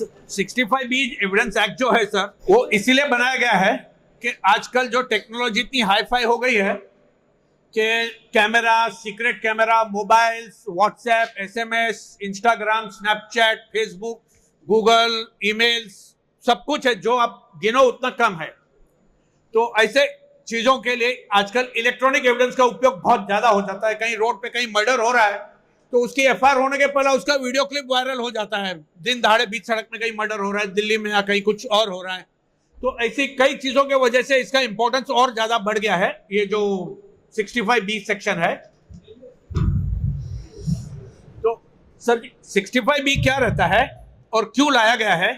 65B evidence act जो है sir, वो इसीलिए बनाया गया है कि आजकल जो टेक्नोलॉजी इतनी हाई फाई हो गई है कि camera, secret camera, mobiles, WhatsApp, SMS, Instagram, Snapchat, Facebook, Google, emails, सब कुछ है, जो आप गिनो उतना कम है। तो ऐसे चीजों के लिए आजकल इलेक्ट्रॉनिक एविडेंस का उपयोग बहुत ज्यादा हो जाता है। कहीं रोड पे कहीं मर्डर हो रहा है तो उसकी एफआईआर होने के पहले उसका वीडियो क्लिप वायरल हो जाता है। दिन दहाड़े बीच सड़क में कहीं मर्डर हो रहा है, दिल्ली में या कहीं कुछ और हो रहा है। तो ऐसी कई चीजों की वजह से इसका इंपॉर्टेंस और ज्यादा बढ़ गया है। ये जो 65B सेक्शन है, तो सर 65B क्या रहता है और क्यों लाया गया है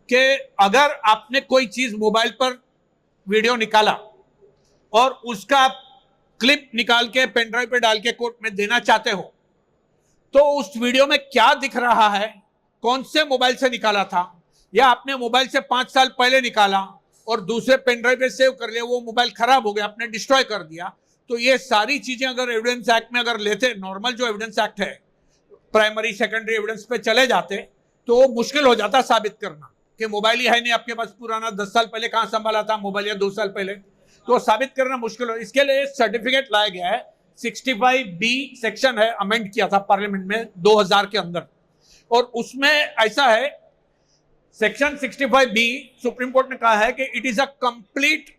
कि अगर आपने कोई चीज मोबाइल पर वीडियो निकाला और उसका आप क्लिप निकाल के पेन ड्राइव पे डाल के कोर्ट में देना चाहते हो, तो उस वीडियो में क्या दिख रहा है, कौन से मोबाइल से निकाला था, या आपने मोबाइल से 5 साल पहले निकाला और दूसरे पेन ड्राइव पे सेव कर लिया, वो मोबाइल खराब हो गया, आपने डिस्ट्रॉय कर दिया, तो ये सारी चीजें अगर एविडेंस एक्ट में अगर लेते, नॉर्मल जो एविडेंस एक्ट है, प्राइमरी सेकेंडरी एविडेंस पे चले जाते, तो वो मुश्किल हो जाता साबित करना कि मोबाइल ही है नहीं आपके पास, पुराना 10 साल पहले कहां संभाला था मोबाइल, या 2 साल पहले, तो साबित करना मुश्किल हो। इसके लिए सर्टिफिकेट लाया गया है। 65B सेक्शन है, अमेंड किया था पार्लियामेंट में 2000 के अंदर, और उसमें ऐसा है, सेक्शन 65B सुप्रीम कोर्ट ने कहा है कि it is a complete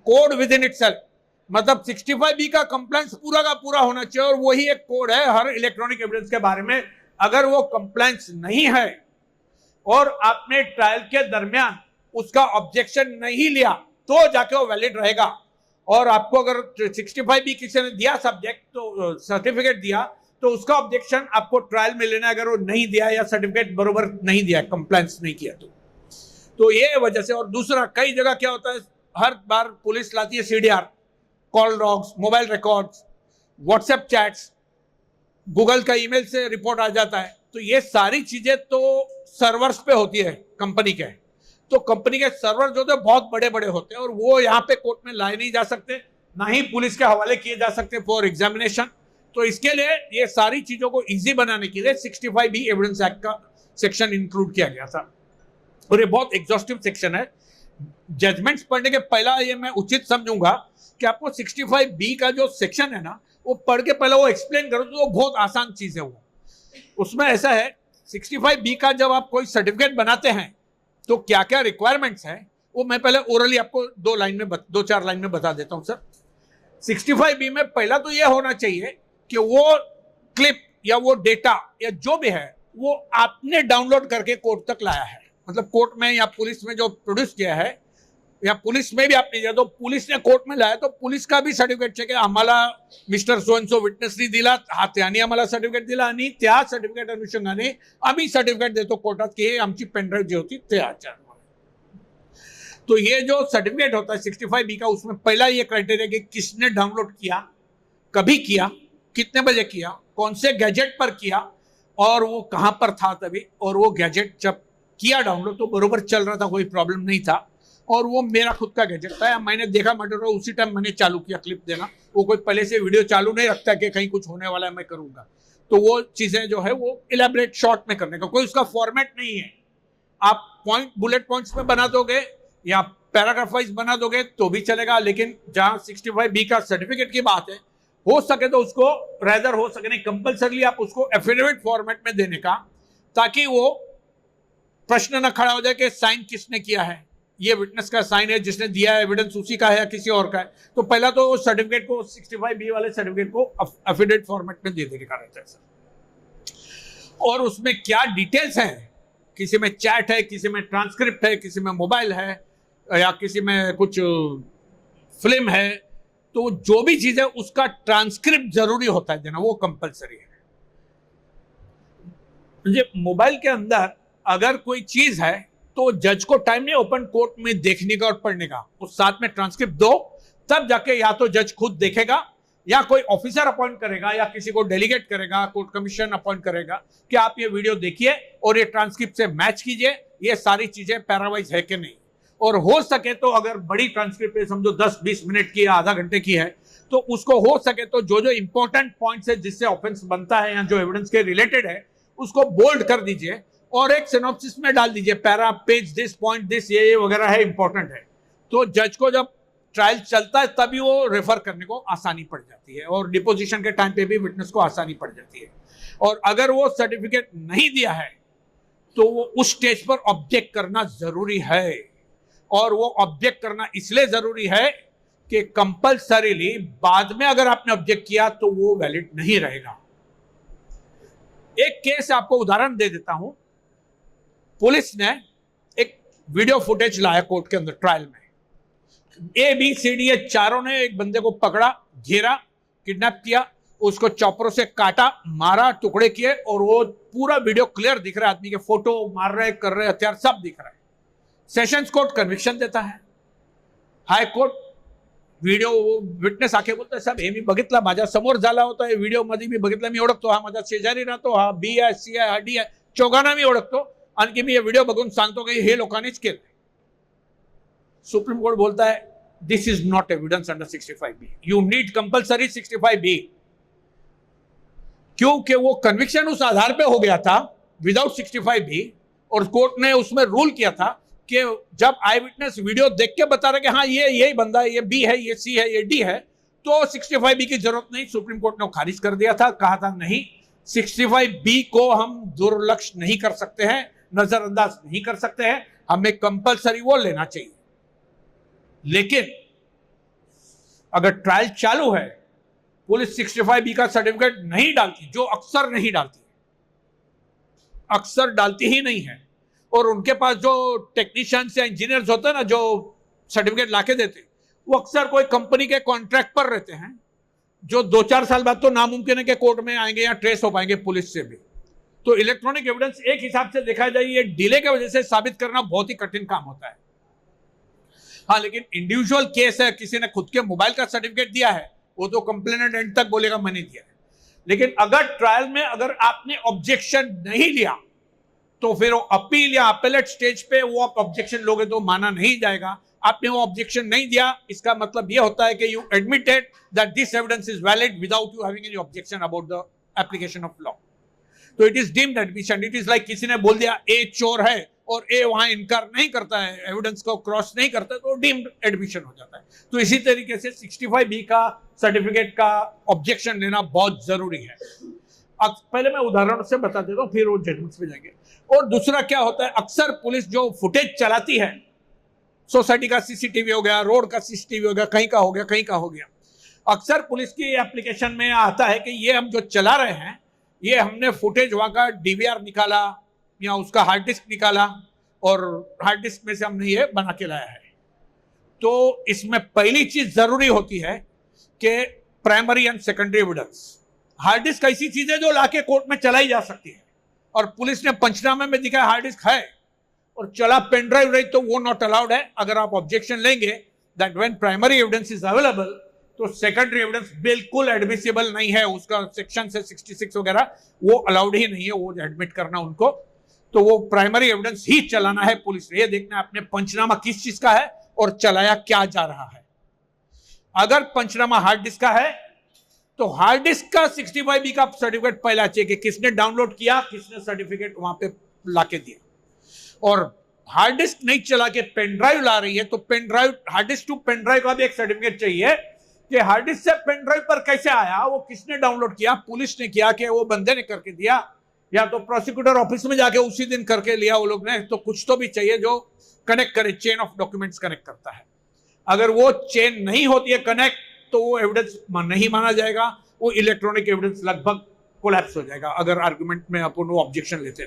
code with in itself. मतलब 65B का कंप्लायंस पूरा का पूरा होना चाहिए, और वही एक कोड है हर इलेक्ट्रॉनिक एविडेंस के बारे में। अगर वो कंप्लायंस नहीं है और आपने ट्रायल के दरमियान उसका ऑब्जेक्शन नहीं लिया, तो जाके वो वैलिड रहेगा। और आपको अगर 65B किसी ने दिया सब्जेक्ट, तो सर्टिफिकेट दिया, तो उसका ऑब्जेक्शन आपको ट्रायल में लेना, अगर वो नहीं दिया या सर्टिफिकेट बरोबर नहीं दिया, कंप्लायंस नहीं किया, तो ये वजह से। और दूसरा, कई जगह क्या होता है, हर बार पुलिस लाती है CDR, call logs, mobile records, WhatsApp chats, Google का ईमेल से रिपोर्ट आ जाता है, तो ये सारी चीजें तो सर्वर्स पे होती है कंपनी के। तो कंपनी के सर्वर जो थे बहुत बड़े बड़े होते हैं, और वो यहाँ पे कोर्ट में लाए नहीं जा सकते, ना ही पुलिस के हवाले किए जा सकते फॉर एग्जामिनेशन। तो इसके लिए ये सारी चीजों को इजी बनाने के लिए 65B एविडेंस एक्ट का सेक्शन इंक्लूड किया गया था, और ये बहुत एग्जॉस्टिव सेक्शन है। जजमेंट्स पढ़ने के पहला ये मैं उचित समझूंगा कि आपको 65B का जो सेक्शन है ना, वो पढ़ के पहले वो एक्सप्लेन करो, तो वो बहुत आसान चीज है। वो उसमें ऐसा है, 65B का जब आप कोई सर्टिफिकेट बनाते हैं तो क्या क्या रिक्वायरमेंट्स हैं, वो मैं पहले ओरली आपको 2-4 लाइन में बता देता हूं सर। 65B में पहला तो ये होना चाहिए कि वो क्लिप या वो डेटा या जो भी है, वो आपने डाउनलोड करके कोर्ट तक लाया है। मतलब कोर्ट में या पुलिस में जो प्रोड्यूस किया है, या पुलिस में भी आपने दिया, तो पुलिस ने कोर्ट में लाया, तो पुलिस का भी सर्टिफिकेट चाहिए, आम्हाला मिस्टर सो एंड सो विटनेसनी दिला, त्याने आम्हाला सर्टिफिकेट दिला, आणि त्या सर्टिफिकेट अनुषंगाने आम्ही सर्टिफिकेट देतो कोर्टात की आमची पेनड्राइव जी होती ते आचार। तो ये जो सर्टिफिकेट होता है 65B का, उसमें पहला ये क्राइटेरिया कि किसने डाउनलोड किया, कभी किया, कितने बजे किया, कौन से गैजेट पर किया, और वो कहां पर था तभी, और वो गैजेट जब किया डाउनलोड तो बरोबर चल रहा था, कोई प्रॉब्लम नहीं था, और वो मेरा खुद का गैजेट था, या मैंने देखा मर्डर हो उसी टाइम मैंने चालू किया क्लिप देना। वो कोई पहले से वीडियो चालू नहीं रखता कि कहीं कुछ होने वाला है मैं करूंगा। तो वो चीजें जो है वो इलेबरेट शॉर्ट में करने का कोई उसका फॉर्मेट नहीं है। आप पॉइंट बुलेट पॉइंट्स में बना दोगे या पैराग्राफ वाइज बना दोगे तो भी चलेगा, लेकिन जहां 65B का सर्टिफिकेट की बात है, हो सके तो उसको रेदर हो सके नहीं, कंपल्सरली आप उसको एफिडेविट फॉर्मेट में देने का, ताकि वो प्रश्न न खड़ा हो जाए कि साइन किसने किया है, ये विटनेस का साइन है, जिसने दिया है एविडेंस उसी का है या किसी और का है। तो पहला तो सर्टिफिकेट को 65B वाले सर्टिफिकेट को एफिडेविट फॉर्मेट में दे देने का रहता है सर। और उसमें क्या डिटेल्स हैं, किसी में चैट है, किसी में ट्रांसक्रिप्ट है, किसी में मोबाइल है, या किसी में कुछ फिल्म है, तो जो भी चीज है उसका ट्रांसक्रिप्ट जरूरी होता है देना, वो कंपलसरी है। मोबाइल के अंदर अगर कोई चीज है तो जज को टाइम नहीं ओपन कोर्ट में देखने का और पढ़ने का, उस साथ में ट्रांसक्रिप्ट दो, तब जाके या तो जज खुद देखेगा या कोई ऑफिसर अपॉइंट करेगा या किसी को डेलीगेट करेगा, कोर्ट कमीशन अपॉइंट करेगा कि आप ये वीडियो देखिए और ये ट्रांसक्रिप्ट से मैच कीजिए, ये सारी चीजें पैरावाइज है कि नहीं। और हो सके तो अगर बड़ी ट्रांसक्रिप्ट समझो 10-20 मिनट की या आधा घंटे की है, तो उसको हो सके तो जो जो इंपॉर्टेंट पॉइंट्स है जिससे ऑफेंस बनता है या जो एविडेंस के रिलेटेड है उसको बोल्ड कर दीजिए, और एक सिनॉप्सिस में डाल दीजिए para page this point this ये वगैरह है, इंपॉर्टेंट है। तो जज को जब ट्रायल चलता है तभी वो रेफर करने को आसानी पड़ जाती है और डिपोजिशन के टाइम पे भी विटनेस को आसानी पड़ जाती है। और अगर वो सर्टिफिकेट नहीं दिया है तो वो उस स्टेज पर ऑब्जेक्ट करना जरूरी है। और वो ऑब्जेक्ट करना इसलिए जरूरी है कि कंपल्सरीली बाद में अगर आपने ऑब्जेक्ट किया तो वो वैलिड नहीं रहेगा। एक केस आपको उदाहरण दे देता हूं। पुलिस ने एक वीडियो फुटेज लाया कोर्ट के अंदर ट्रायल में। ABCD ये चारों ने एक बंदे को पकड़ा, घेरा, किडनैप किया, उसको चॉपरों से काटा, मारा, टुकड़े किए और वो पूरा वीडियो क्लियर दिख रहा है। आदमी के फोटो मार रहे, कर रहे, हथियार सब दिख रहा है। सेशंस कोर्ट कन्विक्शन देता है। हाई कोर्ट व्हिडिओ विटनेस आखे बोलतोय, साहेब हे मी बघितला, माझ्या समोर झाला होता, हे व्हिडिओ मध्ये मी बघितला, मी ओळखतो, हा माझा शेजारी राहतो, हा B आहे, C आहे, हा D आहे, चौघांना मी ओळखतो, आणखी मी हे व्हिडिओ बघून सांगतो की हे लोकांनीच केलं। सुप्रीम कोर्ट बोलता है this is not evidence under 65B, you need compulsory 65B, क्योंकि वो कन्विक्शन उस आधार पे हो गया था विदाउट 65B। और कोर्ट ने उसमें रूल किया था कि जब आई विटनेस वीडियो देख के बता रहे कि हाँ ये यही बंदा है, ये B है, ये C है, ये D है, तो 65B की जरूरत नहीं। सुप्रीम कोर्ट ने खारिज कर दिया था, कहा था नहीं 65B को हम दुर्लक्ष्य नहीं कर सकते हैं, नजरअंदाज नहीं कर सकते हैं, हमें कंपल्सरी वो लेना चाहिए। लेकिन अगर ट्रायल चालू है, पुलिस 65B का सर्टिफिकेट नहीं डालती, जो अक्सर नहीं डालती, अक्सर डालती ही नहीं है, और उनके पास जो टेक्नीशियंस या इंजीनियर्स होते हैं ना जो सर्टिफिकेट लाके देते, वो अक्सर कोई कंपनी के कॉन्ट्रैक्ट पर रहते हैं, जो 2-4 साल बाद तो नामुमकिन है कि कोर्ट में आएंगे या ट्रेस हो पाएंगे पुलिस से भी। तो इलेक्ट्रॉनिक एविडेंस एक हिसाब से देखा जाए ये डिले की वजह से साबित करना बहुत ही कठिन काम होता है। हाँ, लेकिन इंडिविजुअल केस है, किसी ने खुद के मोबाइल का सर्टिफिकेट दिया है, वो तो कंप्लेनेंट एंड तक बोलेगा मैंने दिया है। लेकिन अगर ट्रायल में अगर आपने ऑब्जेक्शन नहीं लिया तो फिर वो अपील या अपेलेट स्टेज पे वो आप ऑब्जेक्शन लोगे तो माना नहीं जाएगा। आपने वो ऑब्जेक्शन नहीं दिया, इसका मतलब ये होता है कि you admitted that this evidence is valid without you having any objection about the application of law. तो it is deemed admission. It is like किसी ने बोल दिया ए चोर है और ए वहां इनकार नहीं करता है, एविडेंस को क्रॉस नहीं करता है, तो डीम्ड एडमिशन हो जाता है। तो इसी तरीके से 65B का सर्टिफिकेट का ऑब्जेक्शन लेना बहुत जरूरी है। अब पहले मैं उदाहरण से बता देता हूं, फिर वो जजमेंट्स पे जाएंगे। और दूसरा क्या होता है, अक्सर पुलिस जो फुटेज चलाती है, सोसाइटी का CCTV हो गया, रोड का CCTV हो गया, कहीं का हो गया, कहीं का हो गया, अक्सर पुलिस की एप्लीकेशन में आता है कि ये हम जो चला रहे हैं, ये हमने फुटेज वहां का DVR निकाला या उसका हार्ड डिस्क निकाला और हार्ड डिस्क में से हमने ये बना के लाया है। तो इसमें पहली चीज जरूरी होती है कि primary and secondary evidence. Hard disk ऐसी चीज है जो लाके कोर्ट में चलाई जा सकती है, और पुलिस ने पंचनामे में दिखाया हार्ड डिस्क है और चला पेन ड्राइव रही, तो वो नॉट अलाउड है। अगर आप ऑब्जेक्शन लेंगे that when primary evidence is available, तो सेकेंडरी एविडेंस बिल्कुल एडमिसिबल नहीं है, उसका सेक्शन से 66 वगैरह वो अलाउड ही नहीं है वो एडमिट करना उनको। तो वो प्राइमरी एविडेंस ही चलाना है पुलिस ने, ये देखना है आपने पंचनामा किस चीज का है और चलाया क्या जा रहा है। अगर पंचनामा हार्ड डिस्क का है तो हार्ड डिस्क का 65B का सर्टिफिकेट पहला चाहिए कि किसने डाउनलोड किया, किसने सर्टिफिकेट वहां पे लाके दिया। और हार्ड डिस्क नहीं चला के पेन ड्राइव ला रही है तो pen drive, hard disk to pen drive का भी एक सर्टिफिकेट चाहिए कि हार्ड डिस्क से पेन ड्राइव पर कैसे आया, वो किसने डाउनलोड किया, पुलिस ने किया कि वो बंदे ने करके दिया, या तो प्रोसिक्यूटर ऑफिस में जाके उसी दिन करके लिया वो लोग ने। तो कुछ तो भी चाहिए जो कनेक्ट करे, चेन ऑफ डॉक्यूमेंट्स कनेक्ट करता है। अगर वो चेन नहीं होती है कनेक्ट तो वो एविडेंस नहीं माना जाएगा, वो इलेक्ट्रॉनिक एविडेंस लगभग कोलैप्स हो जाएगा अगर आर्गुमेंट में अपन वो ऑब्जेक्शन लेते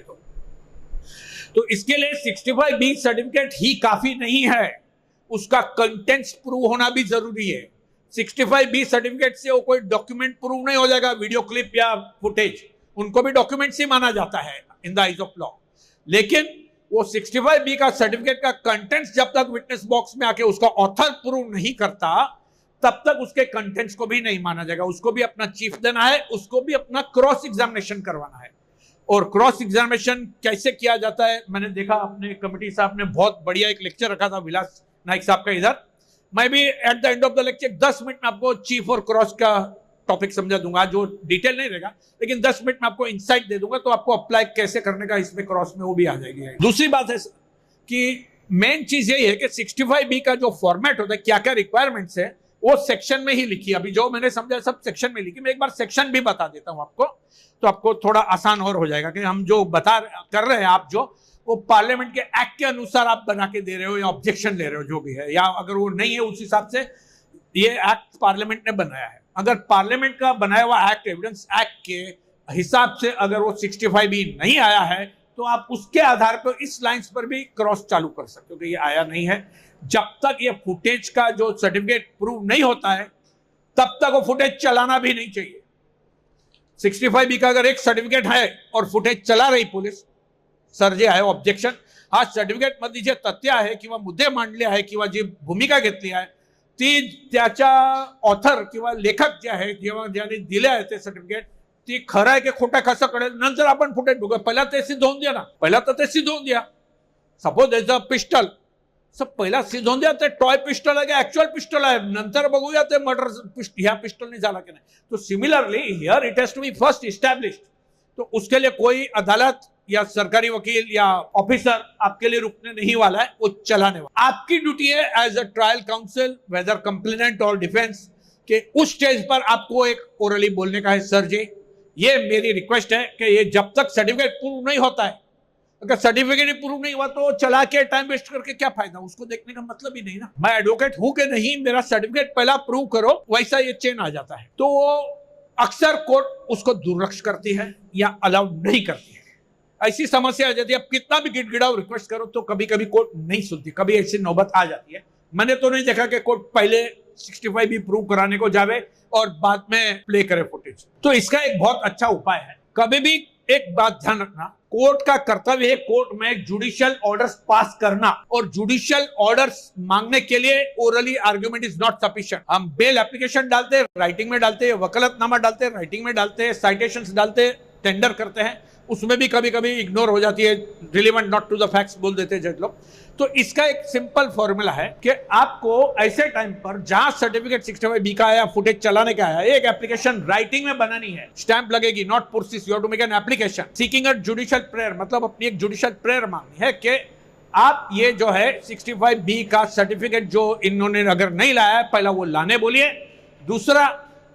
तो इसके लिए 65B सर्टिफिकेट ही काफी नहीं है, उसका कंटेंट्स प्रूव होना भी जरूरी है। 65B सर्टिफिकेट से वो कोई डॉक्यूमेंट प्रूव नहीं हो जाएगा, वीडियो क्लिप या फुटेज, उनको भी डॉक्यूमेंट्स ही माना जाता है in the eyes of law. लेकिन वो 65B का सर्टिफिकेट का कंटेंट्स जब तक विटनेस बॉक्स में आके उसका ऑथर प्रूव नहीं करता तब तक उसके कंटेंट्स को भी नहीं माना जाएगा। उसको भी अपना चीफ देना है, उसको भी अपना क्रॉस एग्जामिनेशन करवाना है। और क्रॉस एग्जामिनेशन कैसे किया जाता है, मैंने देखा अपने कमेटी साहब ने बहुत बढ़िया एक लेक्चर रखा था विलास नाइक साहब का इधर। मैं भी at the end of the lecture 10 minute में आपको चीफ और क्रॉस का टॉपिक समझा दूंगा जो डिटेल नहीं रहेगा, लेकिन 10 मिनट में आपको इंसाइट दे दूंगा, तो आपको अप्लाई कैसे करने का इसमें क्रॉस में वो भी आ जाएगी। दूसरी बात है कि मेन चीज यही है कि 65B का जो फॉर्मेट होता है, क्या क्या रिक्वायरमेंट्स है, वो सेक्शन में ही लिखी। अभी जो मैंने समझा सब सेक्शन में लिखी, मैं एक बार सेक्शन भी बता देता हूं आपको, तो आपको थोड़ा आसान और हो जाएगा कि हम जो कर रहे हैं, आप जो वो पार्लियामेंट के एक्ट के अनुसार आप बना के दे रहे हो या ऑब्जेक्शन ले रहे हो, जो भी है, या अगर वो नहीं है उस हिसाब से ये एक्ट पार्लियामेंट ने बनाया है। अगर पार्लियामेंट का बनाया हुआ एक्ट, एविडेंस एक्ट के हिसाब से अगर वो 65B नहीं आया है, तो आप उसके आधार पर इस लाइंस पर भी क्रॉस चालू कर सकते हो कि ये आया नहीं है। जब तक ये फुटेज का जो सर्टिफिकेट प्रूव नहीं होता है, तब तक वो फुटेज चलाना भी नहीं चाहिए। 65B का अगर एक सर्टिफिकेट है और फुटेज चला रही पुलिस, सर जे आहे ऑब्जेक्शन, हा सर्टिफिकेट मध्ये जे तथ्य आहे किंवा मुद्दे मांडले आहे किंवा जी भूमिका घेतली आहे, ती त्याच्या ऑथर किंवा लेखक जे आहे, जेव्हा ज्याने दिले आहे ते सर्टिफिकेट, ती खरं आहे की खोटं कसं कळेल? नंतर आपण फुटेज बघूया, पहिला ते सिद्ध होऊन द्या ना, पहिला तर ते सिद्ध होऊन द्या। सपोज एज अ पिस्टल, पहिला सिद्ध होऊन द्या ते टॉय पिस्टल आहे की ऍक्च्युअल पिस्टल आहे, नंतर बघूया ते मर्डर ह्या पिस्टलने झाला की नाही। तो similarly here it has to be first established, तो उसके लिए कोई अदालत या सरकारी वकील या ऑफिसर आपके लिए रुकने नहीं वाला है, वो चलाने वाला। आपकी ड्यूटी है as a trial counsel, whether complainant और डिफेंस, के उस स्टेज पर आपको एक ओरली बोलने का है, सर जी ये मेरी रिक्वेस्ट है कि ये जब तक सर्टिफिकेट प्रूव नहीं होता है, अगर सर्टिफिकेट ही प्रूव नहीं हुआ तो चला के टाइम वेस्ट करके क्या फायदा, उसको देखने का मतलब ही नहीं ना। मैं एडवोकेट हूं कि नहीं, मेरा सर्टिफिकेट पहला प्रूव करो, वैसा ये चेन आ जाता है। तो अक्सर कोर्ट उसको दुर्लक्ष करती है या अलाउ नहीं करती है। ऐसी समस्या आ जाती है, आप कितना भी गिड़गिड़ाओ रिक्वेस्ट करो तो कभी कभी कोर्ट नहीं सुनती, कभी ऐसी नौबत आ जाती है। मैंने तो नहीं देखा कि कोर्ट पहले 65B प्रूव कराने को जावे और बाद में प्ले करे फुटेज। तो इसका एक बहुत अच्छा उपाय है, कभी भी एक बात ध्यान रखना, कोर्ट का कर्तव्य है कोर्ट में जुडिशियल ऑर्डर्स पास करना, और जुडिशियल ऑर्डर्स मांगने के लिए orally argument is not sufficient. हम बेल एप्लीकेशन डालते हैं, राइटिंग में डालते हैं, वकालतनामा डालते हैं, राइटिंग में डालते हैं, साइटेशंस डालते हैं, टेंडर करते हैं, उसमें भी कभी कभी इग्नोर हो जाती है, relevant not to the facts बोल देते हैं जज लोग। तो इसका एक सिंपल फॉर्मूला है कि आपको ऐसे टाइम पर जहां सर्टिफिकेट 65B का आया, फुटेज चलाने का आया, एक एप्लीकेशन राइटिंग में बनानी है, स्टैंप लगेगी, नॉट पुरसिस, you have to make an application seeking a judicial prayer, मतलब अपनी एक जुडिशियल प्रेयर मांगनी है कि आप ये जो है 65B का सर्टिफिकेट जो इन्होंने अगर नहीं लाया है, पहला वो लाने बोलिए, दूसरा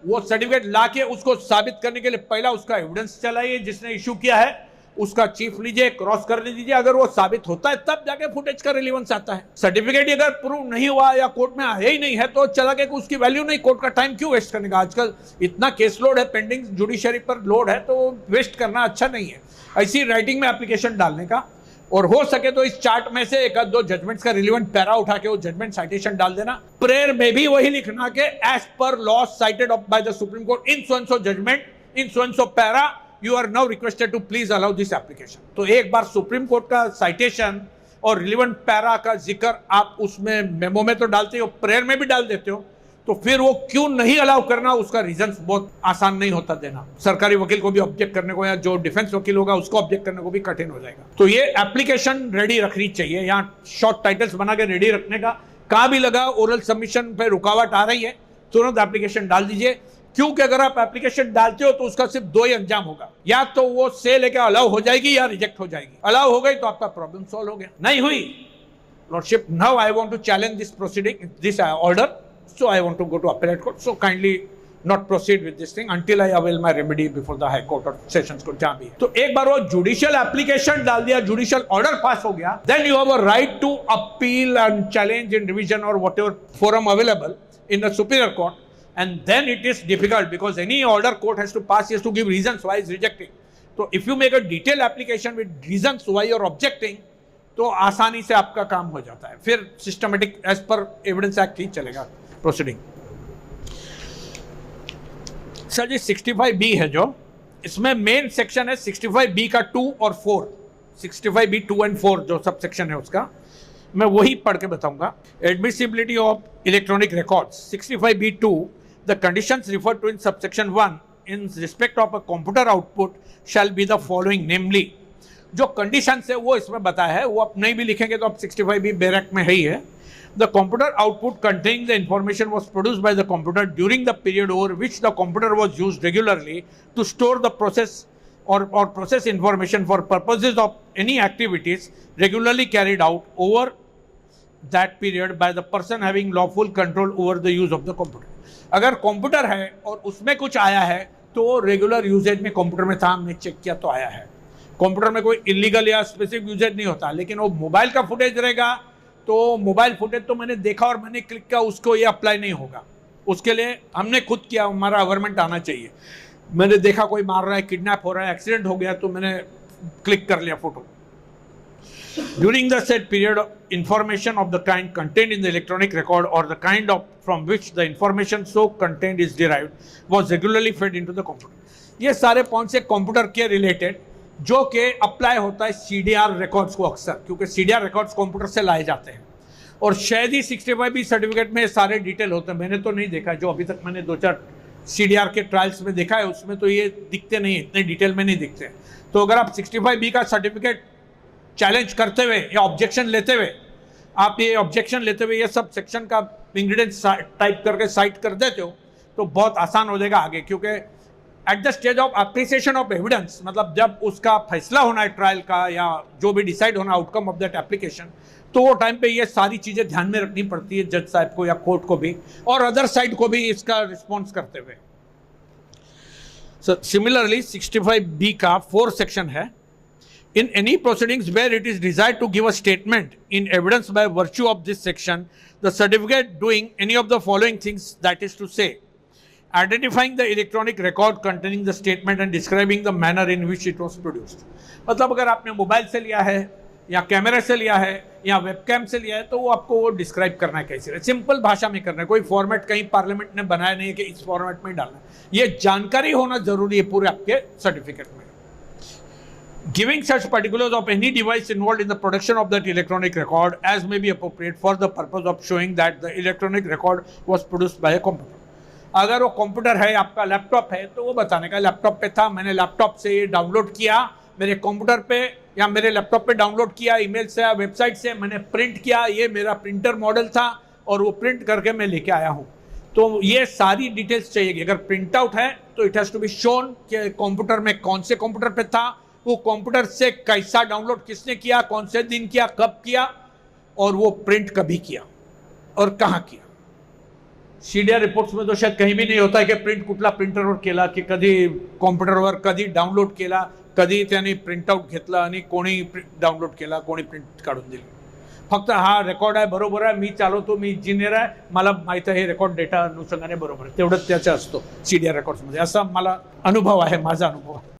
वो सर्टिफिकेट लाके उसको साबित करने के लिए पहला उसका एविडेंस चलाइए, जिसने इशू किया है उसका चीफ लीजिए, क्रॉस कर लीजिए, अगर वो साबित होता है तब जाके फुटेज का रिलेवेंस आता है। सर्टिफिकेट अगर प्रूव नहीं हुआ या कोर्ट में आया ही नहीं है तो चला के उसकी वैल्यू नहीं, कोर्ट का टाइम क्यों वेस्ट करने का? आजकल इतना केस लोड है, पेंडिंग जुडिशरी पर लोड है, तो वेस्ट करना अच्छा नहीं है। ऐसी राइटिंग में एप्लीकेशन डालने का, और हो सके तो इस चार्ट में से एक आध दो जजमेंट्स का रिलेवेंट पैरा उठा के वो जजमेंट साइटेशन डाल देना। प्रेयर में भी वही लिखना कि as per law cited by the Supreme Court in so and so judgment in so and so para you are now requested to please allow this application. तो एक बार सुप्रीम कोर्ट का साइटेशन और रिलेवेंट पैरा का जिक्र आप उसमें memo में तो डालते हो, प्रेयर में भी डाल देते हो, तो फिर वो क्यों नहीं अलाउ करना, उसका रीजन बहुत आसान नहीं होता देना। सरकारी वकील को भी ऑब्जेक्ट करने को, या जो डिफेंस वकील होगा उसको ऑब्जेक्ट करने को भी कठिन हो जाएगा। तो ये एप्लीकेशन रेडी रखनी चाहिए, यहाँ शॉर्ट टाइटल्स बना के रेडी रखने का। कहाँ भी लगा ओरल सबमिशन पे रुकावट आ रही है, तुरंत एप्लीकेशन डाल दीजिए, क्योंकि अगर आप एप्लीकेशन डालते हो तो उसका सिर्फ दो ही अंजाम होगा, या तो वो से लेकर अलाउ हो जाएगी या रिजेक्ट हो जाएगी। अलाउ हो गई तो आपका प्रॉब्लम सॉल्व हो गया, नहीं हुई lordship, now I want to challenge this proceeding, this order, so I want to go to appellate court, so kindly not proceed with this thing until I avail my remedy before the high court or sessions court, जहां भी है। तो एक बार वो judicial application डाल दिया, judicial order pass हो गया, then you have a right to appeal and challenge in revision or whatever forum available in the superior court, and then it is difficult because any order court has to pass, he has to give reasons why is rejecting. तो if you make a detailed application with reasons why you are objecting, तो आसानी से आपका काम हो जाता है, फिर सिस्टमेटिक एज पर एविडेंस एक्ट ही चलेगा प्रोसीडिंग। सर जी 65B है जो, इसमें मेन सेक्शन है 65B का 2 और 4, 65B 2 and 4 जो सब सेक्शन है उसका, मैं वही पढ़ के बताऊंगा। Admissibility of electronic records 65B 2, the conditions referred to in subsection 1 in respect of a computer output shall be the following, namely जो कंडीशंस है वो इसमें बताया है, वो आप नहीं भी लिखेंगे तो आप 65B बैरक में है ही है। The computer output containing the information was produced by the computer during the period over which the computer was used regularly to store the process or process information for purposes of any activities regularly carried out over that period by the person having lawful control over the use of the computer. अगर computer है और उसमें कुछ आया है तो regular usage में computer में था, हमने चेक किया तो आया है. कंप्यूटर में कोई इलीगल या स्पेसिफिक यूजेज नहीं होता, लेकिन वो मोबाइल का फुटेज रहेगा तो मोबाइल फुटेज तो मैंने देखा और मैंने क्लिक किया, उसको ये अप्लाई नहीं होगा. उसके लिए हमने खुद किया, हमारा गवर्नमेंट आना चाहिए. मैंने देखा कोई मार रहा है, किडनैप हो रहा है, एक्सीडेंट हो गया तो मैंने क्लिक कर लिया photo. During the said period, information of the kind contained in the electronic record or the kind of from which the information so contained is derived was regularly fed into the computer. ये सारे points से computer के related जो कि apply होता है CDR records को अक्सर, क्योंकि सीडीआर रिकॉर्ड्स कंप्यूटर से लाए जाते हैं और शायद ही 65B सर्टिफिकेट में सारे डिटेल होते हैं. मैंने तो नहीं देखा, जो अभी तक मैंने 2-4 सीडीआर के ट्रायल्स में देखा है उसमें तो ये दिखते नहीं, इतने डिटेल में नहीं दिखते. तो अगर आप 65B का सर्टिफिकेट चैलेंज करते हुए या ऑब्जेक्शन लेते हुए ये सब सेक्शन का इंग्रेडिएंट्स टाइप करके साइट कर देते हो तो बहुत आसान हो जाएगा आगे. क्योंकि at the stage of appreciation of evidence, मतलब जब उसका फैसला होना है ट्रायल का या जो भी डिसाइड होना आउटकम ऑफ दैट एप्लीकेशन, तो वो टाइम पे ये सारी चीज़ें ध्यान में रखनी पड़ती है जज साहब को या कोर्ट को भी और अदर साइड को भी इसका रिस्पॉन्स करते हुए. सिमिलरली 65B का 4 सेक्शन है. In any proceedings where it is desired to give a statement in evidence by virtue of this section, the certificate doing any of the following things, that is to say, identifying the electronic record containing the statement and describing the manner in which it was produced. मतलब अगर आपने mobile से लिया है या कैमरे से लिया है या वेबकैम से लिया है तो वो आपको वो डिस्क्राइब करना है कैसे, सिंपल भाषा में करना है. कोई फॉर्मेट कहीं पार्लियामेंट ने बनाया नहीं है कि इस फॉर्मेट में डालना है. ये जानकारी होना जरूरी है पूरे आपके सर्टिफिकेट में. Giving such particulars of any device involved in the production of that electronic record as may be appropriate for the purpose of showing that the electronic record was produced by a computer. अगर वो computer है, आपका laptop है, तो वो बताने का laptop पे था, मैंने लैपटॉप से ये डाउनलोड किया, मेरे कंप्यूटर पे या मेरे लैपटॉप पे डाउनलोड किया, ईमेल से या वेबसाइट से मैंने प्रिंट किया, ये मेरा प्रिंटर मॉडल था और वो प्रिंट करके मैं लेके आया हूँ. तो ये सारी डिटेल्स चाहिएगी. अगर प्रिंट आउट है तो it has to be shown कि कंप्यूटर में कौन से कंप्यूटर पे था, वो कंप्यूटर से कैसा डाउनलोड किसने किया, कौन से दिन किया, कब किया और वो प्रिंट कभी किया और कहाँ किया. सीडीआर रिपोर्ट्स में तो शायद कहीं भी नहीं होता है कि प्रिंट कुठला प्रिंटरवर केला की कधी कॉम्प्युटरवर कधी डाउनलोड केला, कधी त्याने प्रिंट आउट घेतला आणि कोणी डाउनलोड केला, कोणी प्रिंट काढून दिली. फक्त हा रेकॉर्ड आहे, बरोबर आहे, मी चालवतो, मी इंजिनियर आहे, मला माहिती आहे हे रेकॉर्ड डेटा अनुषंगाने बरोबर आहे, तेवढंच त्याचं असतो सीडीआर रेकॉर्ड्समध्ये. असा मला अनुभव आहे, माझा अनुभव आहे.